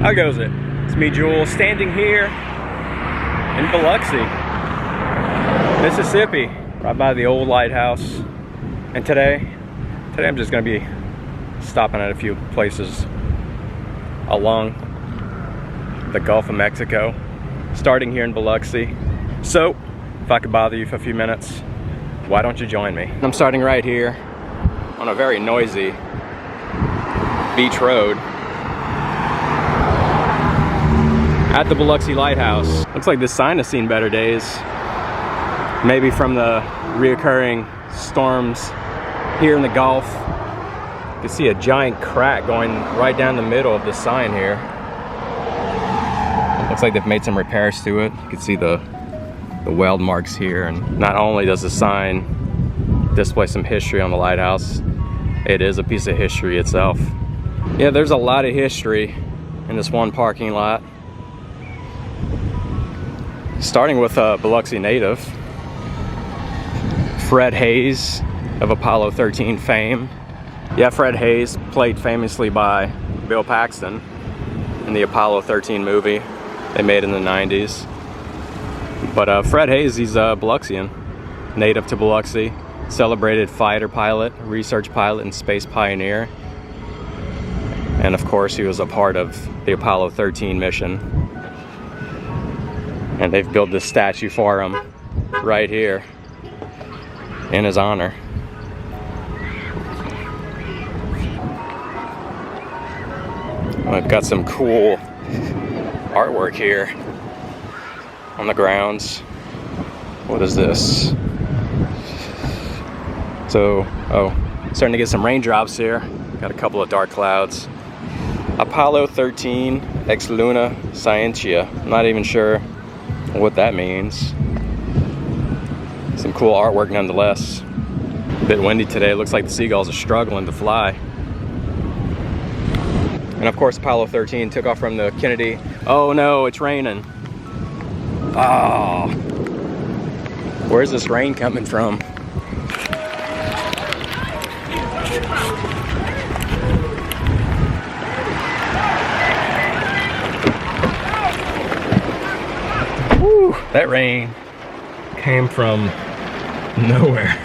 How goes it? It's me, Jewel, standing here in Biloxi, Mississippi, right by the old lighthouse. And today I'm just gonna be stopping at a few places along the Gulf of Mexico, starting here in Biloxi. So, if I could bother you for a few minutes, why don't you join me? I'm starting right here on a very noisy beach road at the Biloxi Lighthouse. Looks like this sign has seen better days. Maybe from the reoccurring storms here in the Gulf. You can see a giant crack going right down the middle of the sign here. Looks like they've made some repairs to it. You can see the weld marks here. And not only does the sign display some history on the lighthouse, it is a piece of history itself. Yeah, there's a lot of history in this one parking lot. Starting with a Biloxi native, Fred Haise of Apollo 13 fame. Yeah, Fred Haise, played famously by Bill Paxton in the Apollo 13 movie they made in the 90s. But Fred Haise, he's a Biloxian, native to Biloxi, celebrated fighter pilot, research pilot, and space pioneer. And of course, he was a part of the Apollo 13 mission. And they've built this statue for him right here in his honor. I've got some cool artwork here on the grounds. What is this? So, starting to get some raindrops here. Got a couple of dark clouds. Apollo 13 ex Luna Scientia. I'm not even sure what that means. Some cool artwork nonetheless. A bit windy today. Looks like the seagulls are struggling to fly. And of course, Apollo 13 took off from the Kennedy. Oh no, it's raining. Oh, where's this rain coming from? Woo, that rain came from nowhere.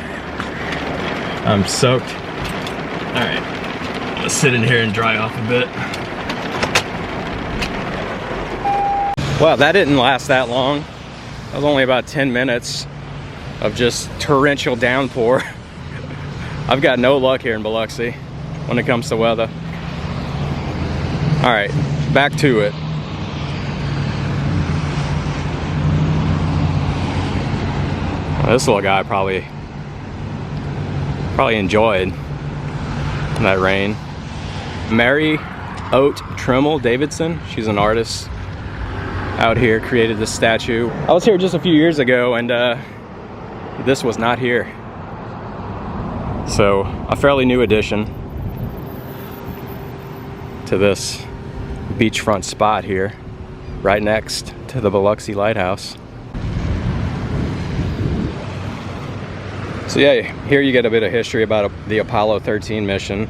I'm soaked. All right. Let's sit in here and dry off a bit. Wow, that didn't last that long. That was only about 10 minutes of just torrential downpour. I've got no luck here in Biloxi when it comes to weather. All right, back to it. This little guy probably enjoyed that rain. Mary Oat Tremmel Davidson, she's an artist out here, created this statue. I was here just a few years ago and this was not here. So a fairly new addition to this beachfront spot here, right next to the Biloxi Lighthouse. So yeah, here you get a bit of history about the Apollo 13 mission.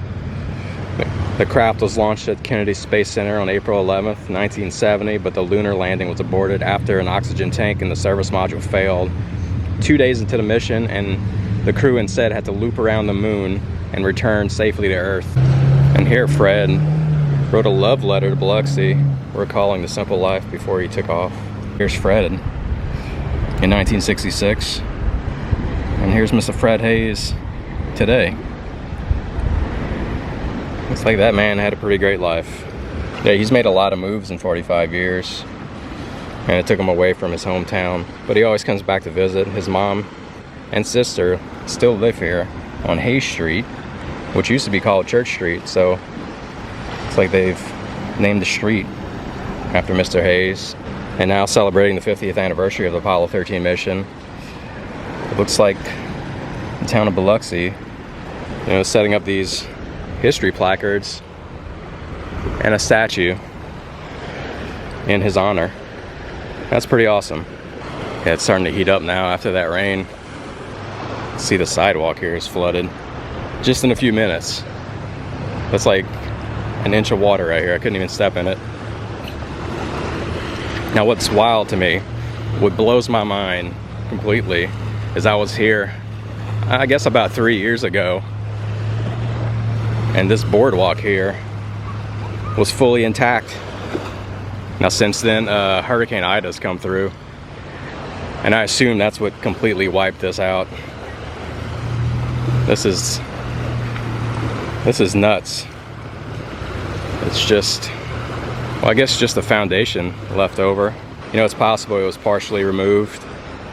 The craft was launched at Kennedy Space Center on April 11th, 1970, but the lunar landing was aborted after an oxygen tank in the service module failed. 2 days into the mission, and the crew instead had to loop around the moon and return safely to Earth. And here Fred wrote a love letter to Biloxi, recalling the simple life before he took off. Here's Fred in 1966. And here's Mr. Fred Haise today. Looks like that man had a pretty great life. Yeah, he's made a lot of moves in 45 years. And it took him away from his hometown. But he always comes back to visit. His mom and sister still live here on Haise Street, which used to be called Church Street. So it's like they've named the street after Mr. Haise. And now celebrating the 50th anniversary of the Apollo 13 mission. It looks like the town of Biloxi, setting up these history placards and a statue in his honor. That's pretty awesome. Yeah, it's starting to heat up now after that rain. See, the sidewalk here is flooded just in a few minutes. That's like an inch of water right here. I couldn't even step in it. Now what's wild to me, what blows my mind completely, is I was here, I guess about 3 years ago, and this boardwalk here was fully intact. Now since then, Hurricane Ida's come through, and I assume that's what completely wiped this out. This is nuts. It's just, well, I guess just the foundation left over. You know, it's possible it was partially removed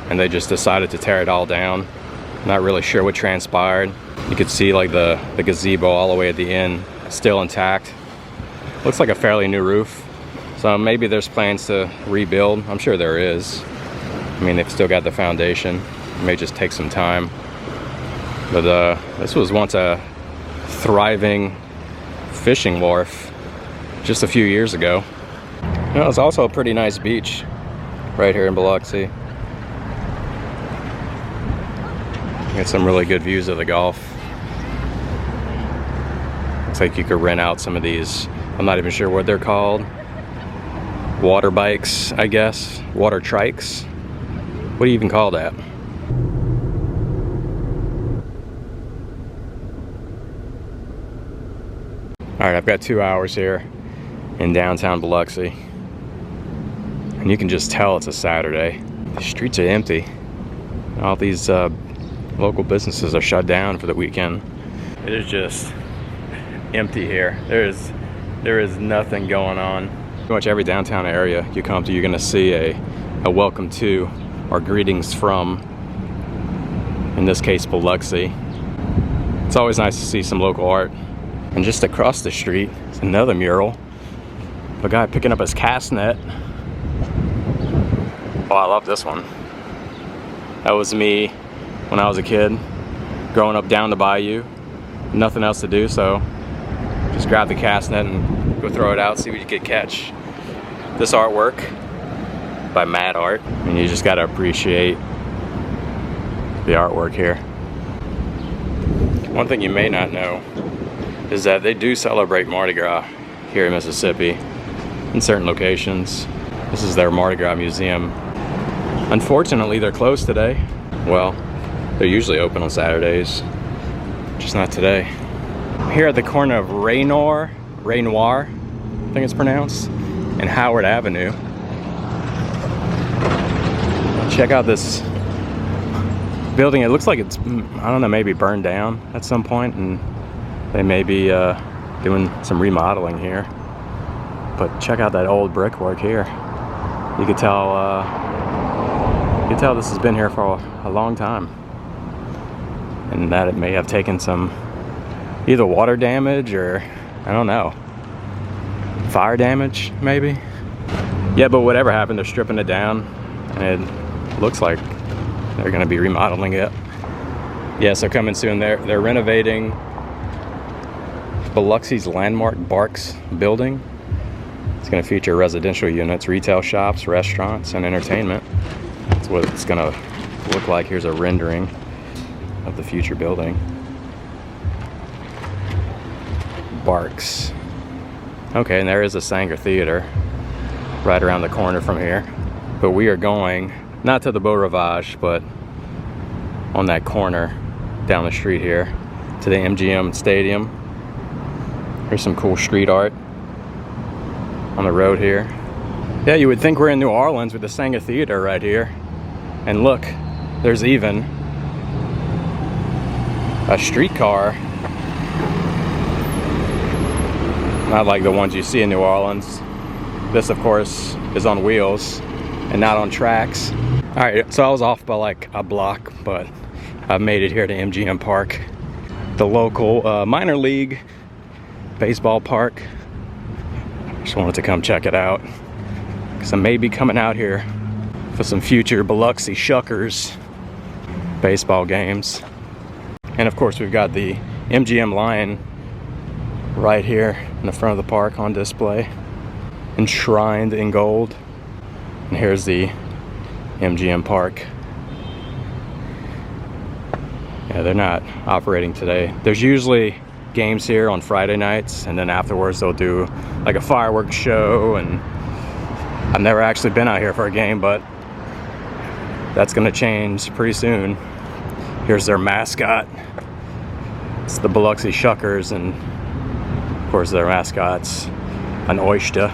and they just decided to tear it all down. Not really sure what transpired. You could see like the gazebo all the way at the end, still intact. Looks like a fairly new roof. So maybe there's plans to rebuild. I'm sure there is. I mean, they've still got the foundation. It may just take some time. But this was once a thriving fishing wharf just a few years ago. You know, it's also a pretty nice beach right here in Biloxi. Got some really good views of the Gulf. Looks like you could rent out some of these, I'm not even sure what they're called. Water bikes, I guess. Water trikes. What do you even call that? Alright, I've got 2 hours here in downtown Biloxi. And you can just tell it's a Saturday. The streets are empty. All these local businesses are shut down for the weekend. It is just empty here. There is nothing going on. Pretty much every downtown area you come to, you're gonna see a welcome to or greetings from, in this case, Biloxi. It's always nice to see some local art. And just across the street is another mural of a guy picking up his cast net. Oh, I love this one. That was me when I was a kid, growing up down the bayou. Nothing else to do, so just grab the cast net and go throw it out, see what you could catch. This artwork by Mad Art, and you just gotta appreciate the artwork here. One thing you may not know is that they do celebrate Mardi Gras here in Mississippi in certain locations. This is their Mardi Gras museum. Unfortunately, they're closed today. Well, they're usually open on Saturdays, just not today. Here at the corner of Renoir, I think it's pronounced, and Howard Avenue. Check out this building. It looks like it's, I don't know, maybe burned down at some point, and they may be doing some remodeling here. But check out that old brickwork here. You could tell this has been here for a long time, and that it may have taken some either water damage or, I don't know, fire damage maybe. Yeah, but whatever happened, they're stripping it down, and it looks like they're gonna be remodeling it. Yeah, so coming soon. They're renovating Biloxi's landmark Barks building. It's going to feature residential units, retail shops, restaurants, and entertainment. That's what it's going to look like. Here's a rendering of the future building. Barks. Okay, and there is a Sanger Theater right around the corner from here. But we are going, not to the Beau Rivage, but on that corner down the street here to the MGM Stadium. Here's some cool street art on the road here. Yeah, you would think we're in New Orleans with the Sanger Theater right here. And look, there's even a streetcar. Not like the ones you see in New Orleans. This, of course, is on wheels and not on tracks. All right, so I was off by like a block, but I've made it here to MGM Park, the local minor league baseball park. Just wanted to come check it out because I may be coming out here for some future Biloxi Shuckers baseball games. And of course, we've got the MGM Lion right here in the front of the park on display, enshrined in gold. And here's the MGM Park. Yeah, they're not operating today. There's usually games here on Friday nights, and then afterwards they'll do like a fireworks show and a I've never actually been out here for a game, but that's gonna change pretty soon. Here's their mascot. It's the Biloxi Shuckers, and of course their mascot's an oyster.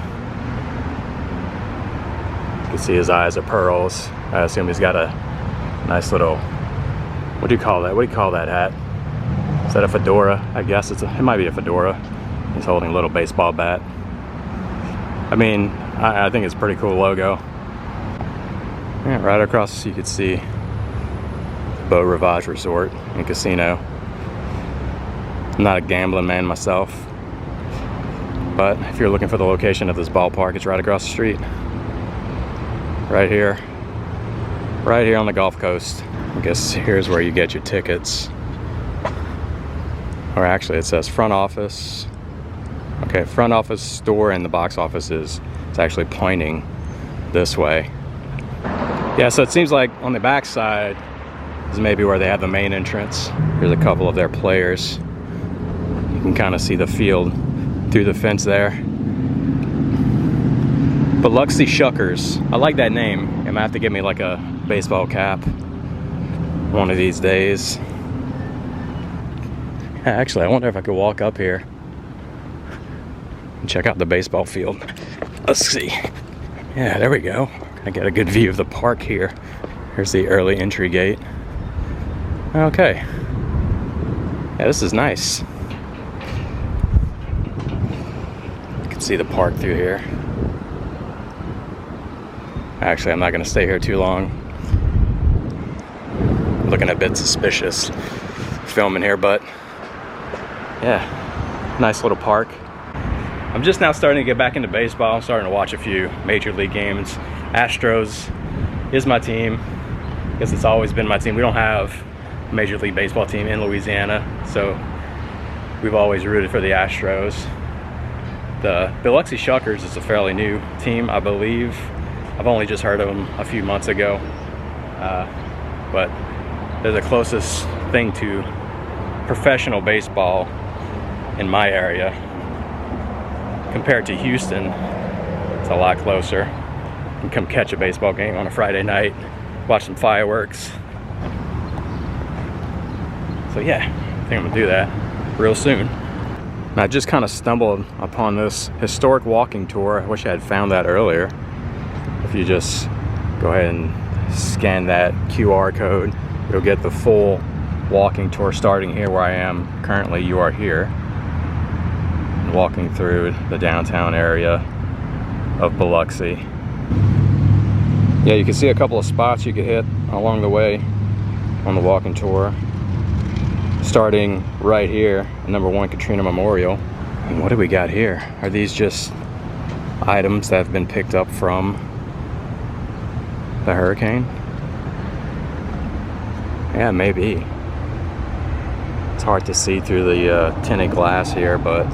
You can see his eyes are pearls. I assume he's got a nice little, what do you call that? What do you call that hat? Is that a fedora? I guess it might be a fedora. He's holding a little baseball bat. I mean, I think it's a pretty cool logo. Yeah, right across you could see Beau Rivage Resort and Casino. I'm not a gambling man myself, but if you're looking for the location of this ballpark, it's right across the street. Right here on the Gulf Coast. I guess here's where you get your tickets. Or actually it says front office. Okay, front office, store, and the box office is actually pointing this way. Yeah, so it seems like on the back side is maybe where they have the main entrance. Here's a couple of their players. You can kind of see the field through the fence there. Biloxi Shuckers. I like that name. I'm gonna have to get me like a baseball cap one of these days. Actually, I wonder if I could walk up here and check out the baseball field. Let's see. Yeah, there we go. I get a good view of the park here. Here's the early entry gate. Okay. Yeah, this is nice. You can see the park through here. Actually, I'm not going to stay here too long. I'm looking a bit suspicious filming here, but yeah, nice little park. I'm just now starting to get back into baseball. I'm starting to watch a few major league games. Astros is my team. I guess it's always been my team. We don't have a major league baseball team in Louisiana, so we've always rooted for the Astros. The Biloxi Shuckers is a fairly new team, I believe. I've only just heard of them a few months ago, but they're the closest thing to professional baseball in my area. Compared to Houston, it's a lot closer. You can come catch a baseball game on a Friday night, watch some fireworks. So yeah, I think I'm gonna do that real soon. And I just kind of stumbled upon this historic walking tour. I wish I had found that earlier. If you just go ahead and scan that QR code, you'll get the full walking tour starting here where I am currently. You are here, walking through the downtown area of Biloxi. Yeah, you can see a couple of spots you could hit along the way on the walking tour. Starting right here, number 1 Katrina Memorial. And what do we got here? Are these just items that have been picked up from the hurricane? Yeah, maybe. It's hard to see through the tinted glass here, but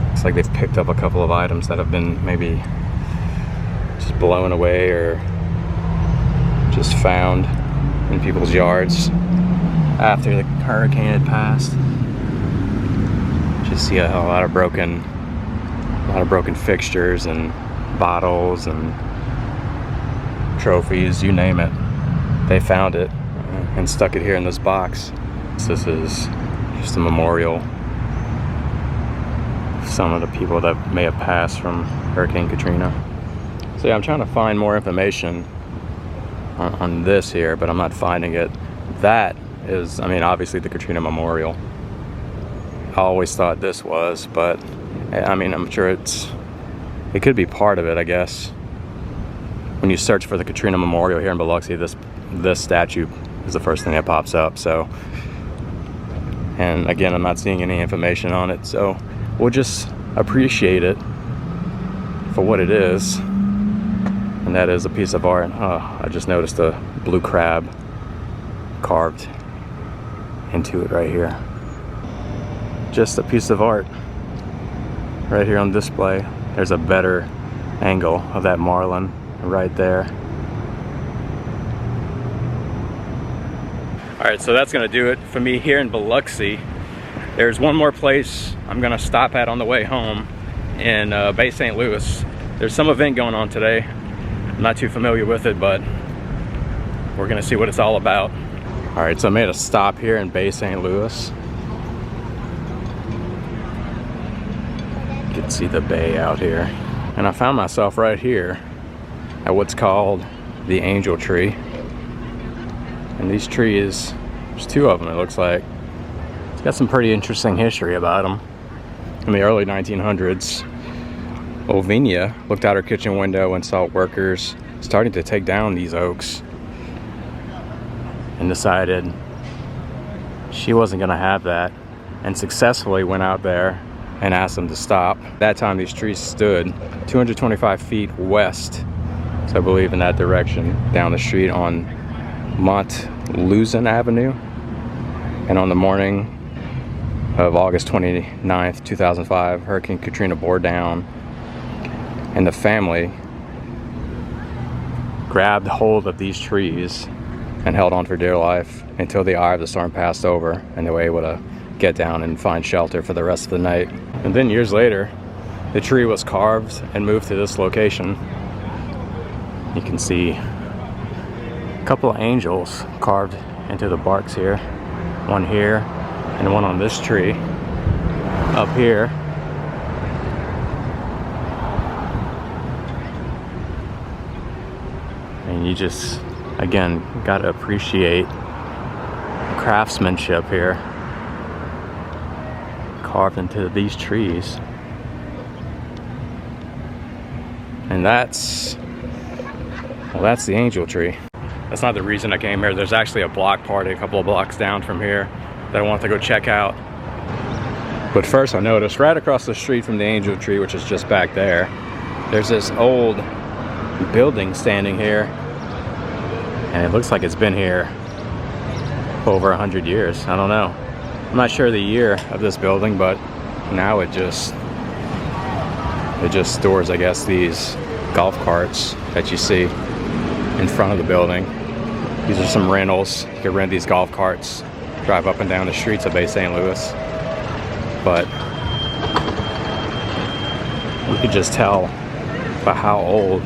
looks like they've picked up a couple of items that have been maybe just blown away or just found in people's yards after the hurricane had passed. Just see a lot of broken fixtures and bottles and trophies, you name it. They found it and stuck it here in this box. This is just a memorial of some of the people that may have passed from Hurricane Katrina. So yeah, I'm trying to find more information on this here, but I'm not finding it. That is, I mean, obviously the Katrina Memorial. I always thought this was, but I mean, I'm sure it could be part of it, I guess. When you search for the Katrina Memorial here in Biloxi, this statue is the first thing that pops up. So, and again, I'm not seeing any information on it, so we'll just appreciate it for what it is, and that is a piece of art. Oh, I just noticed a blue crab carved into it right here. Just a piece of art right here on display. There's a better angle of that marlin right there. Alright, so that's gonna do it for me here in Biloxi. There's one more place I'm gonna stop at on the way home in Bay St. Louis. There's some event going on today. I'm not too familiar with it, but we're gonna see what it's all about. All right, so I made a stop here in Bay St. Louis. You can see the bay out here. And I found myself right here at what's called the Angel Tree. And these trees, there's two of them, it looks like. It's got some pretty interesting history about them. In the early 1900s, Ovinia looked out her kitchen window and saw workers starting to take down these oaks and decided she wasn't going to have that, and successfully went out there and asked them to stop. At that time, these trees stood 225 feet west, so I believe in that direction, down the street on Montluzon Avenue. And on the morning of August 29th, 2005, Hurricane Katrina bore down, and the family grabbed hold of these trees and held on for dear life until the eye of the storm passed over and they were able to get down and find shelter for the rest of the night. And then years later, the tree was carved and moved to this location. You can see a couple of angels carved into the barks here. One here and one on this tree up here. And you just, again, got to appreciate the craftsmanship here carved into these trees. And that's the Angel Tree. That's not the reason I came here. There's actually a block party a couple of blocks down from here that I want to go check out. But first I noticed right across the street from the Angel Tree, which is just back there, there's this old building standing here, and it looks like it's been here for over 100 years. I don't know. I'm not sure the year of this building, but now it just stores, I guess, these golf carts that you see in front of the building. These are some rentals. You can rent these golf carts, drive up and down the streets of Bay St. Louis. But you could just tell by how old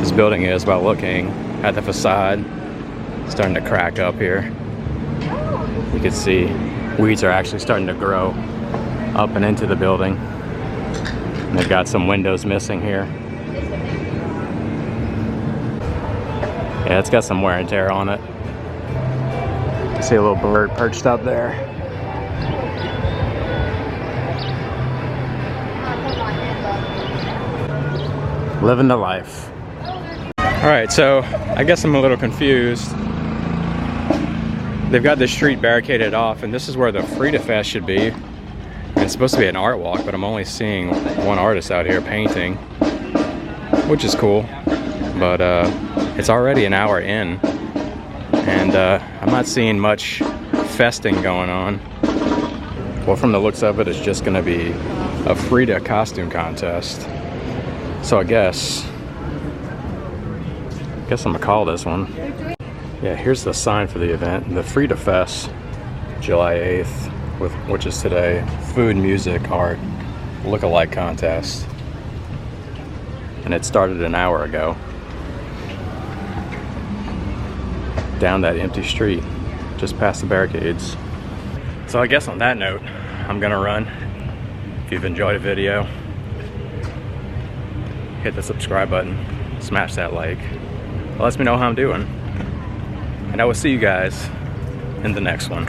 this building is by looking at the facade. It's starting to crack up here. You can see weeds are actually starting to grow up and into the building. And they've got some windows missing here. Yeah, it's got some wear and tear on it. You see a little bird perched up there. Living the life. All right, so I guess I'm a little confused. They've got this street barricaded off, and this is where the Frida Fest should be. And it's supposed to be an art walk, but I'm only seeing one artist out here painting, which is cool. But it's already an hour in, and I'm not seeing much festing going on. Well, from the looks of it, it's just gonna be a Frida costume contest. So I guess I'm gonna call this one. Yeah, here's the sign for the event. The Frida Fest, July 8th, which is today. Food, music, art, look-alike contest. And it started an hour ago. Down that empty street, just past the barricades. So I guess on that note, I'm gonna run. If you've enjoyed the video, hit the subscribe button, smash that like. It lets me know how I'm doing. And I will see you guys in the next one.